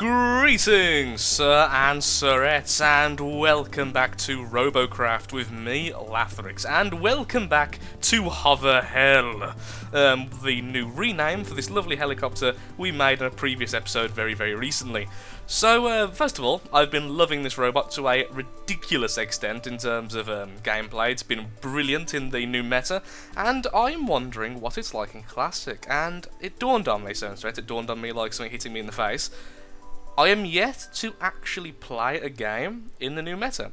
Greetings, sir and sirettes, and welcome back to Robocraft with me, Lathrix, and welcome back to Hover Hell, the new rename for this lovely helicopter we made in a previous episode very recently. So, first of all, I've been loving this robot to a ridiculous extent in terms of gameplay. It's been brilliant in the new meta, and I'm wondering what it's like in Classic, and it dawned on me, so it dawned on me like something hitting me in the face. I am yet to actually play a game in the new meta.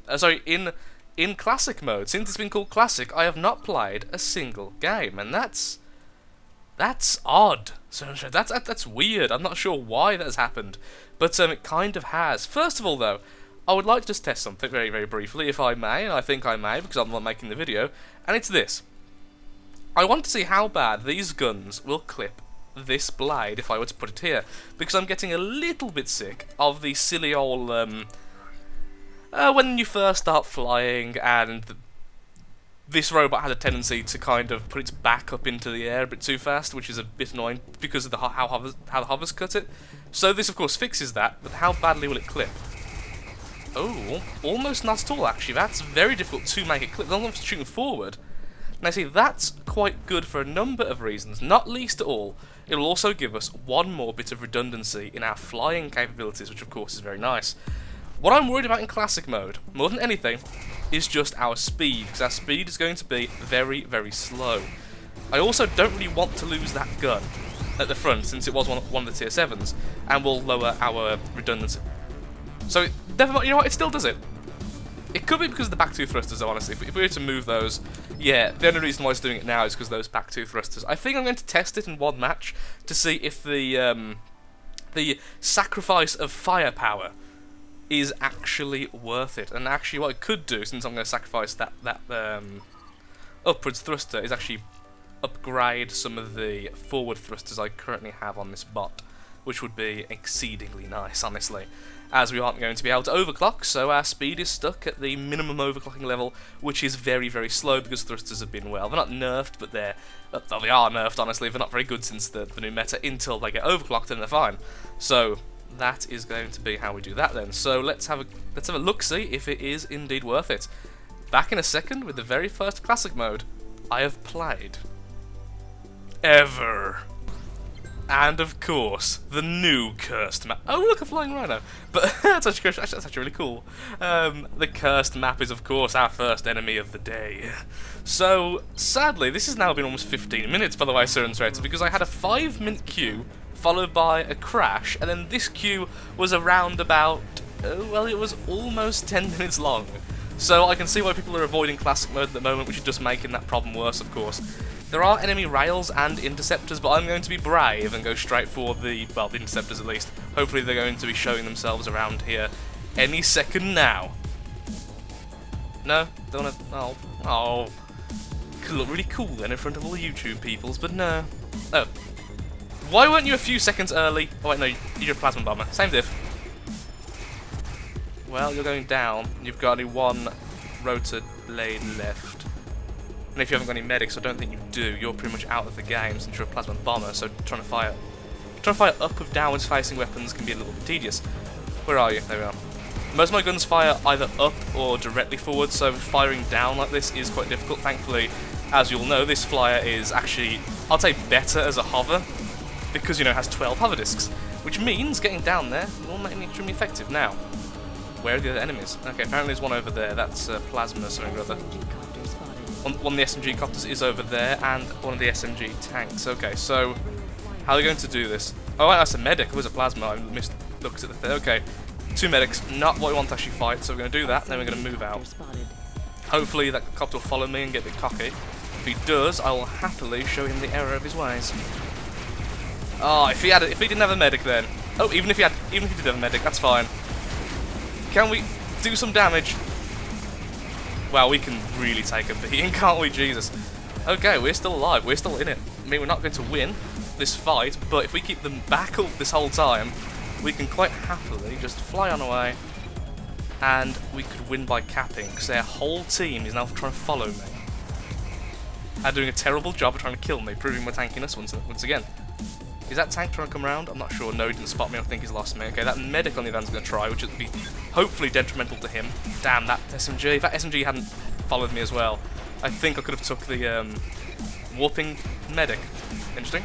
In Classic mode. Since it's been called Classic, I have not played a single game, and that's odd. So that's weird. I'm not sure why that has happened, but it kind of has. First of all, though, I would like to just test something very briefly, if I may, and I think I may because I'm not making the video, and it's this. I want to see how bad these guns will clip this blade if I were to put it here, because I'm getting a little bit sick of the silly old when you first start flying and this robot has a tendency to kind of put its back up into the air a bit too fast, which is a bit annoying because of how the hovers cut it. So this of course fixes that, but how badly will it clip? Oh, almost not at all actually. That's very difficult to make it clip, as long as it's shooting forward. Now see, that's quite good for a number of reasons, not least of all, it will also give us one more bit of redundancy in our flying capabilities, which of course is very nice. What I'm worried about in Classic mode, more than anything, is just our speed, because our speed is going to be very slow. I also don't really want to lose that gun at the front, since it was one of the tier 7s, and will lower our redundancy. So, never mind, you know what, it still does it. It could be because of the back two thrusters, though, honestly. If we were to move those, yeah, the only reason why it's doing it now is because of those back two thrusters. I think I'm going to test it in one match to see if the sacrifice of firepower is actually worth it. And actually, what I could do, since I'm going to sacrifice that upwards thruster, is actually upgrade some of the forward thrusters I currently have on this bot, which would be exceedingly nice, honestly, as we aren't going to be able to overclock, so our speed is stuck at the minimum overclocking level, which is very slow because thrusters have been, well, they're not nerfed, but they are nerfed, honestly. They're not very good since the new meta. Until they get overclocked, and they're fine. So that is going to be how we do that then. So let's have a look, see if it is indeed worth it. Back in a second with the very first Classic mode I have played ever. And of course, the new cursed map. Oh, look, a flying rhino! But that's actually really cool. The cursed map is, of course, our first enemy of the day. So, sadly, this has now been almost 15 minutes, by the way, sir and sirettes, because I had a 5-minute queue, followed by a crash, and then this queue was around about, well, it was almost 10 minutes long. So I can see why people are avoiding Classic mode at the moment, which is just making that problem worse, of course. There are enemy rails and interceptors, but I'm going to be brave and go straight for the interceptors at least. Hopefully they're going to be showing themselves around here any second now. No? Don't want to... Oh. Could look really cool then in front of all the YouTube peoples, but no. Oh. Why weren't you a few seconds early? Oh wait, no, you're a plasma bomber. Same diff. Well, you're going down. You've got only one rotor blade left. And if you haven't got any medics, I don't think you do, you're pretty much out of the game since you're a plasma bomber, so trying to fire up with downwards facing weapons can be a little bit tedious. Where are you? There we are. Most of my guns fire either up or directly forward, so firing down like this is quite difficult. Thankfully, as you'll know, this flyer is actually, I'd say, better as a hover, because, you know, it has 12 hover discs, which means getting down there will make me extremely effective. Now, where are the other enemies? Okay, apparently there's one over there, that's plasma something or other. One of the SMG copters is over there, and one of the SMG tanks. Okay, so how are we going to do this? Oh, wait, that's a medic. It was a plasma. I missed looks at the thing. Okay, 2 medics. Not what we want to actually fight, so we're going to do that, then we're going to move out. Hopefully that copter will follow me and get a bit cocky. If he does, I will happily show him the error of his ways. Oh, if he didn't have a medic then. Oh, even if he did have a medic, that's fine. Can we do some damage? Wow, we can really take a beating, can't we? Jesus. Okay, we're still alive. We're still in it. I mean, we're not going to win this fight, but if we keep them back up this whole time, we can quite happily just fly on away, and we could win by capping, because their whole team is now trying to follow me. And doing a terrible job of trying to kill me, proving my tankiness once again. Is that tank trying to come around? I'm not sure. No, he didn't spot me. I think he's lost me. Okay, that medic on the other hand's going to try, which would be hopefully detrimental to him. Damn, that SMG. If that SMG hadn't followed me as well, I think I could have took the warping medic. Interesting.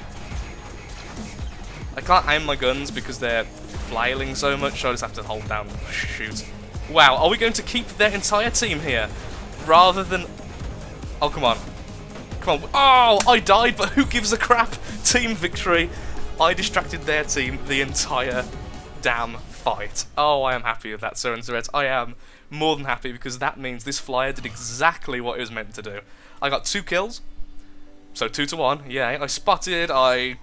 I can't aim my guns because they're flailing so much, so I just have to hold down and shoot. Wow, are we going to keep their entire team here? Rather than... Oh, come on. Come on. Oh, I died, but who gives a crap? Team victory. I distracted their team the entire damn fight. Oh, I am happy with that, Sir and Sirette. I am more than happy because that means this flyer did exactly what it was meant to do. I got 2 kills, so 2 to 1. Yeah, I spotted, I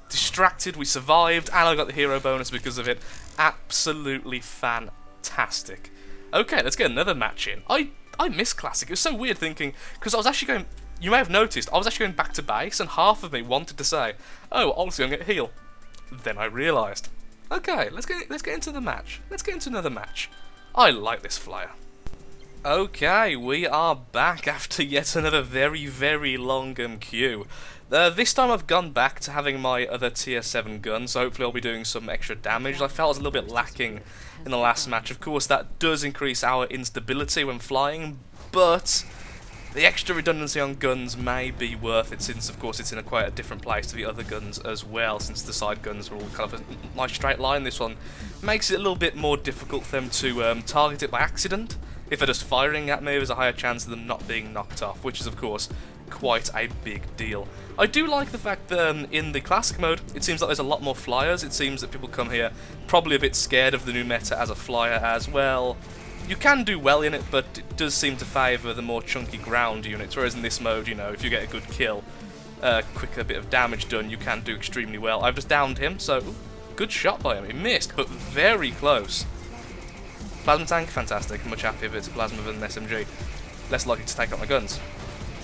distracted, we survived, and I got the hero bonus because of it. Absolutely fantastic. Okay, let's get another match in. I miss Classic. It was so weird thinking, because I was actually going... You may have noticed, I was actually going back to base, and half of me wanted to say, oh, I'll just go and get heal. Then I realised, okay, let's get into the match. Let's get into another match. I like this flyer. Okay, we are back after yet another very, very long queue. This time I've gone back to having my other tier 7 gun, so hopefully I'll be doing some extra damage. I felt I was a little bit lacking in the last match. Of course, that does increase our instability when flying, but the extra redundancy on guns may be worth it, since of course it's in quite a different place to the other guns as well, since the side guns are all kind of a nice straight line. This one makes it a little bit more difficult for them to target it by accident. If they're just firing at me, there's a higher chance of them not being knocked off, which is of course quite a big deal. I do like the fact that in the classic mode, it seems like there's a lot more flyers. It seems that people come here probably a bit scared of the new meta as a flyer as well. You can do well in it, but it does seem to favour the more chunky ground units, whereas in this mode, you know, if you get a good kill, quicker bit of damage done, you can do extremely well. I've just downed him, so good shot by him. He missed, but very close. Plasma tank, fantastic. Much happier if it's a plasma than an SMG. Less likely to take out my guns.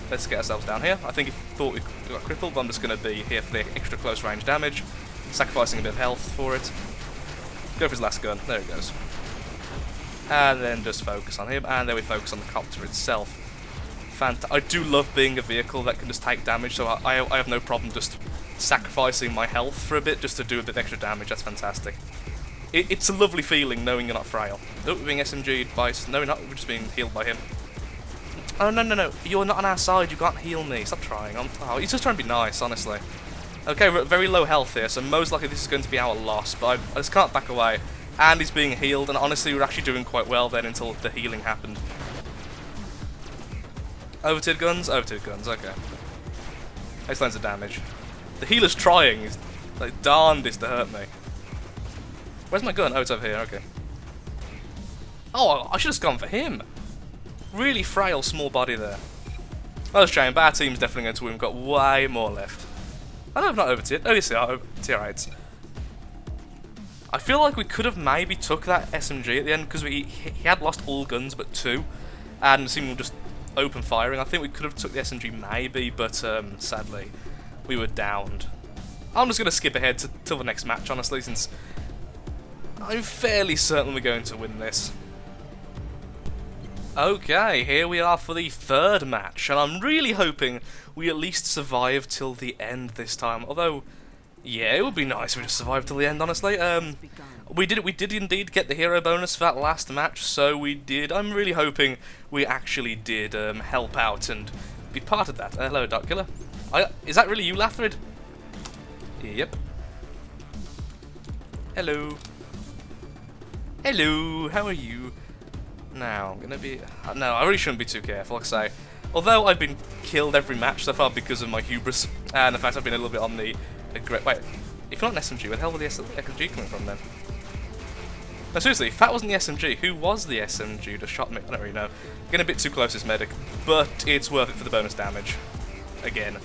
Let's get ourselves down here. I think he thought we got crippled, but I'm just going to be here for the extra close range damage, sacrificing a bit of health for it. Go for his last gun. There it goes. And then just focus on him, and then we focus on the copter itself. I do love being a vehicle that can just take damage, so I have no problem just sacrificing my health for a bit just to do a bit extra damage. That's fantastic. It's a lovely feeling knowing you're not frail. Oh, we're being SMG'd by... No, we're not. We're just being healed by him. Oh, no. You're not on our side. You can't heal me. Stop trying. Oh, he's just trying to be nice, honestly. Okay, we're at very low health here, so most likely this is going to be our loss, but I just can't back away. And he's being healed, and honestly, we're actually doing quite well then until the healing happened. Overtiered guns? Overtiered guns, okay. Takes loads of damage. The healer's trying. He's like darndest to hurt me. Where's my gun? Oh, it's over here, okay. Oh, I should have gone for him. Really frail, small body there. Well, that's a shame, but our team's definitely going to win. We've got way more left. I know I've not overtiered. Oh, you see, tier 8s. I feel like we could have maybe took that SMG at the end, because he had lost all guns but 2, and seemed just open firing. I think we could have took the SMG maybe, but sadly, we were downed. I'm just going to skip ahead till the next match, honestly, since I'm fairly certain we're going to win this. Okay, here we are for the 3rd match, and I'm really hoping we at least survive till the end this time, although... Yeah, it would be nice if we just survived till the end, honestly. We did indeed get the hero bonus for that last match, so we did. I'm really hoping we actually did help out and be part of that. Hello, Dark Killer. Is that really you, Lathrid? Yep. Hello. Hello, how are you? Now, I'm gonna be... No, I really shouldn't be too careful, like I say. Although I've been killed every match so far because of my hubris, and the fact I've been a little bit on the... Wait, if you're not an SMG, where the hell were the SMG coming from then? No, seriously, if that wasn't the SMG, who was the SMG that shot me? I don't really know. Getting a bit too close this medic, but it's worth it for the bonus damage. Again.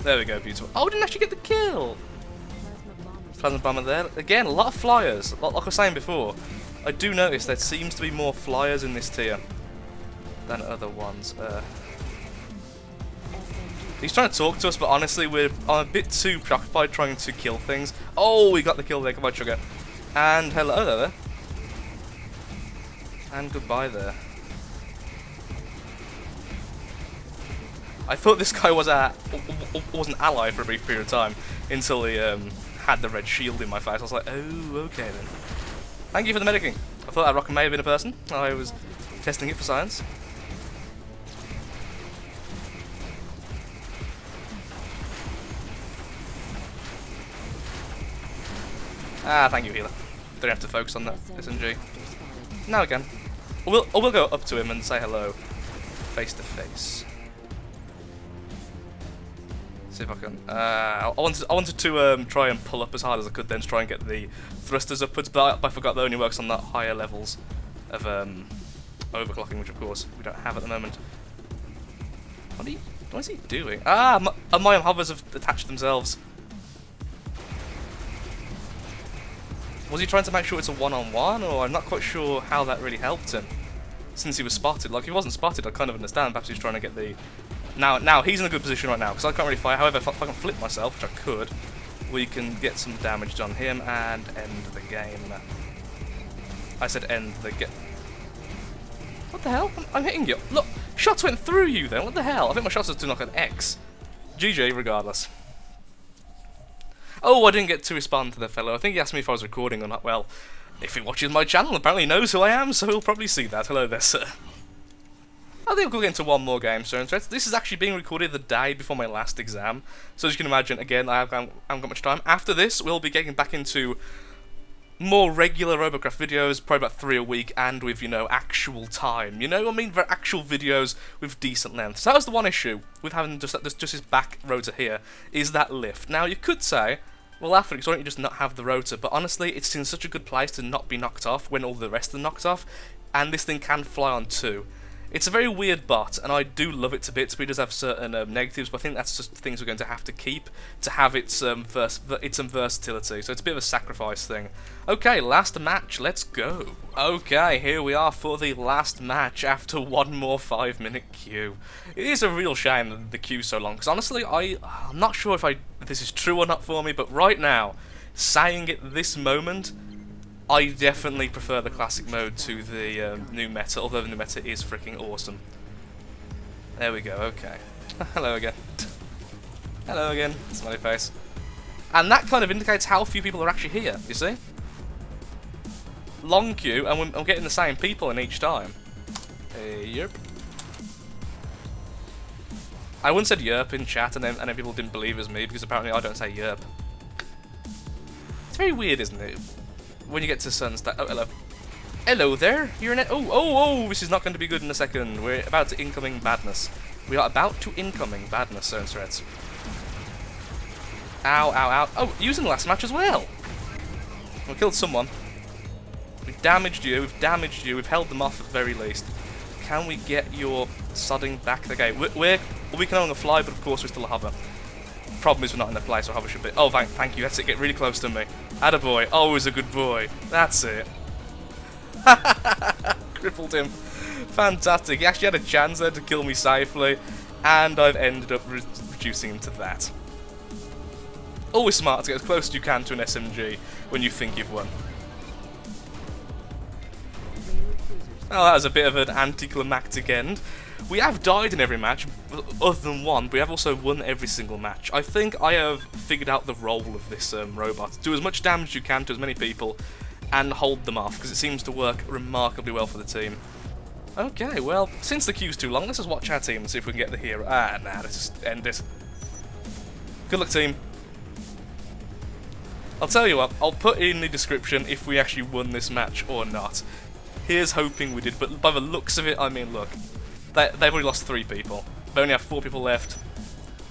There we go, beautiful. Oh, we didn't actually get the kill! Plasma bomber there. Again, a lot of flyers. Like I was saying before, I do notice there seems to be more flyers in this tier than other ones. He's trying to talk to us, but honestly, I'm a bit too preoccupied trying to kill things. Oh, we got the kill there. Goodbye, Sugar. And hello there. And goodbye there. I thought this guy was an ally for a brief period of time until he had the red shield in my face. I was like, oh, okay then. Thank you for the medicing. I thought that rocket may have been a person. I was testing it for science. Ah, thank you, healer. Don't have to focus on that SMG. Now again. We'll go up to him and say hello, face to face. See if I can. I wanted to try and pull up as hard as I could, then to try and get the thrusters upwards, but I forgot that only works on the higher levels of overclocking, which of course we don't have at the moment. What is he doing? Ah, my hovers have attached themselves. Was he trying to make sure it's a one-on-one, or I'm not quite sure how that really helped him, since he was spotted. Like, if he wasn't spotted, I kind of understand. Perhaps he's trying to get the... Now he's in a good position right now, because I can't really fire. However, if I can flip myself, which I could, we can get some damage on him and end the game. I said end the game. What the hell? I'm hitting you. Look, shots went through you then. What the hell? I think my shots was doing like an X. GG regardless. Oh, I didn't get to respond to the fellow. I think he asked me if I was recording or not. Well, if he watches my channel, apparently he knows who I am, so he'll probably see that. Hello there, sir. I think we'll get into one more game, so this is actually being recorded the day before my last exam. So as you can imagine, again, I haven't got much time. After this, we'll be getting back into more regular Robocraft videos, probably about 3 a week, and with, you know, actual time. You know what I mean? For actual videos with decent length. So that was the one issue with having just this back rotor here, is that lift. Now, you could say, well, after why don't you just not have the rotor? But honestly, it's in such a good place to not be knocked off when all the rest are knocked off, and this thing can fly on too. It's a very weird bot, and I do love it to bits, but it does have certain negatives, but I think that's just things we're going to have to keep to have its versatility, so it's a bit of a sacrifice thing. Okay, last match, let's go. Okay, here we are for the last match after one more 5-minute queue. It is a real shame that the queue's so long, because honestly, I'm not sure if this is true or not for me, but right now, saying it this moment, I definitely prefer the classic mode to the new meta, although the new meta is freaking awesome. There we go, okay. Hello again. Hello again, smiley face. And that kind of indicates how few people are actually here, you see? Long queue, and I'm getting the same people in each time. Yep. I once said yerp in chat, and then people didn't believe it was me, because apparently I don't say yerp. It's very weird, isn't it? When you get to certain oh, hello. Hello there, you're in it. Oh, this is not going to be good in a second. We're about to incoming badness. We are about to incoming badness, certain threats. Ow, ow, ow. Oh, using the last match as well. We killed someone. We've damaged you, we've held them off at the very least. Can we get your sodding back the gate? We can only fly, but of course we still have her. Problem is we're not in the place where hover should be. Oh, thank you, that's it, get really close to me. Attaboy, always a good boy. That's it. Crippled him. Fantastic, he actually had a chance there to kill me safely, and I've ended up reducing him to that. Always smart to get as close as you can to an SMG when you think you've won. Oh, that was a bit of an anticlimactic end. We have died in every match, other than one, but we have also won every single match. I think I have figured out the role of this robot. Do as much damage as you can to as many people, and hold them off, because it seems to work remarkably well for the team. Okay, well, since the queue's too long, let's just watch our team and see if we can get the hero. Ah, nah, let's just end it. Good luck, team. I'll tell you what, I'll put in the description if we actually won this match or not. Here's hoping we did, but by the looks of it, I mean, look. They've already lost 3 people. They only have 4 people left.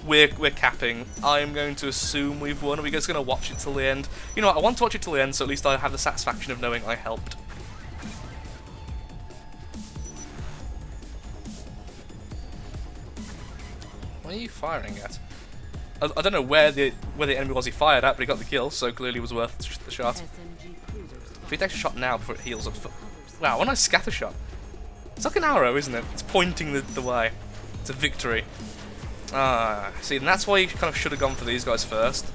We're capping. I'm going to assume we've won. Are we just going to watch it till the end? You know what, I want to watch it till the end, so at least I have the satisfaction of knowing I helped. What are you firing at? I don't know where the enemy was he fired at, but he got the kill, so clearly it was worth the shot. If he takes a shot now before it heals up... Wow, what a nice scatter shot. It's like an arrow, isn't it? It's pointing the way to victory. Ah, see, and that's why you kind of should have gone for these guys first.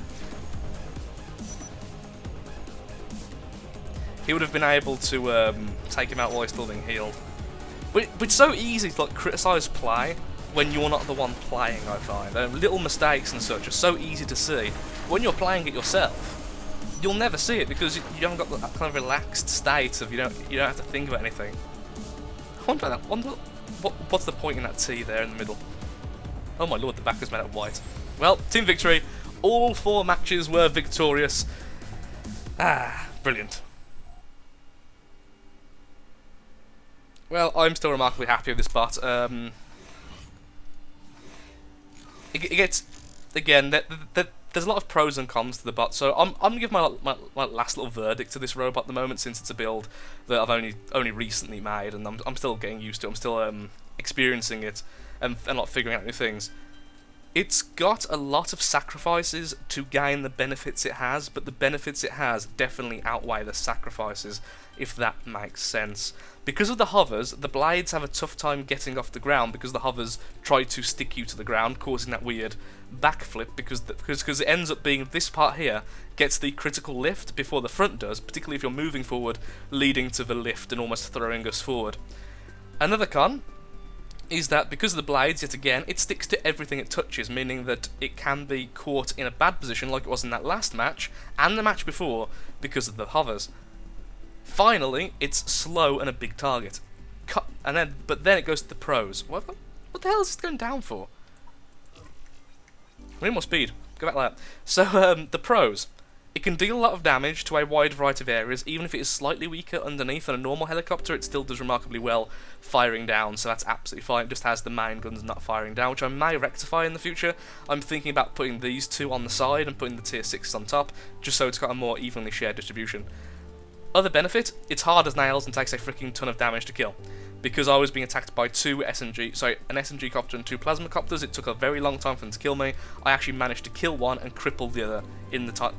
He would have been able to take him out while he's still being healed. But it's so easy to like criticise play when you're not the one playing, I find. Little mistakes and such are so easy to see. When you're playing it yourself, you'll never see it because you haven't got that kind of relaxed state of you don't have to think about anything. I wonder what's the point in that T there in the middle? Oh my lord, the back is made out of white. Well, team victory. All 4 matches were victorious. Ah, brilliant. Well, I'm still remarkably happy with this bot. It gets, again, there's a lot of pros and cons to the bot, so I'm gonna give my last little verdict to this robot at the moment, since it's a build that I've only recently made, and I'm still getting used to it. I'm still experiencing it and not figuring out new things. It's got a lot of sacrifices to gain the benefits it has, but the benefits it has definitely outweigh the sacrifices, if that makes sense. Because of the hovers, the blades have a tough time getting off the ground because the hovers try to stick you to the ground, causing that weird backflip, because it ends up being this part here gets the critical lift before the front does, particularly if you're moving forward, leading to the lift and almost throwing us forward. Another con is that because of the blades, yet again, it sticks to everything it touches, meaning that it can be caught in a bad position like it was in that last match, and the match before, because of the hovers. Finally, it's slow and a big target. But then it goes to the pros. What the hell is this going down for? We need more speed. Go back like that. So, the pros. It can deal a lot of damage to a wide variety of areas, even if it is slightly weaker underneath than a normal helicopter. It still does remarkably well firing down, so that's absolutely fine. It just has the main guns not firing down, which I may rectify in the future. I'm thinking about putting these 2 on the side and putting the tier 6s on top, just so it's got a more evenly shared distribution. Other benefit, it's hard as nails and takes a freaking ton of damage to kill. Because I was being attacked by an SMG copter and 2 plasma copters, it took a very long time for them to kill me. I actually managed to kill one and cripple the other in the time.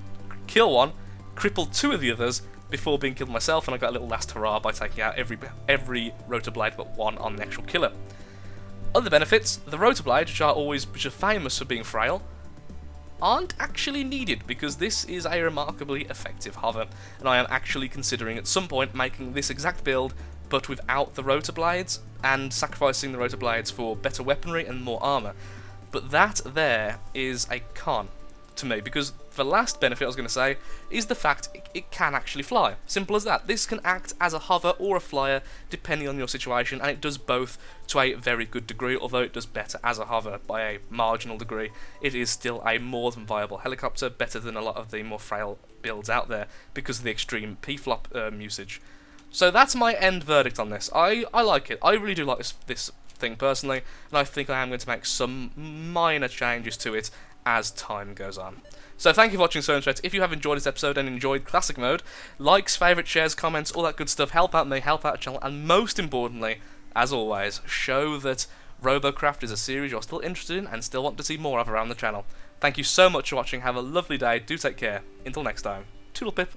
Kill one, cripple 2 of the others before being killed myself, and I got a little last hurrah by taking out every rotor blade but one on the actual killer. Other benefits, the rotor blades, which are famous for being frail, aren't actually needed because this is a remarkably effective hover, and I am actually considering at some point making this exact build but without the rotor blades and sacrificing the rotor blades for better weaponry and more armor. But that there is a con to me, because the last benefit I was going to say is the fact it can actually fly. Simple as that. This can act as a hover or a flyer depending on your situation, and it does both to a very good degree, although it does better as a hover by a marginal degree. It is still a more than viable helicopter, better than a lot of the more frail builds out there because of the extreme P-flop usage. So that's my end verdict on this. I like it. I really do like this thing personally, and I think I am going to make some minor changes to it as time goes on. So thank you for watching Solar Threats. If you have enjoyed this episode and enjoyed Classic Mode, likes, favourites, shares, comments, all that good stuff help out me, help out the channel, and most importantly, as always, show that Robocraft is a series you're still interested in and still want to see more of around the channel. Thank you so much for watching, have a lovely day, do take care, until next time, toodle pip.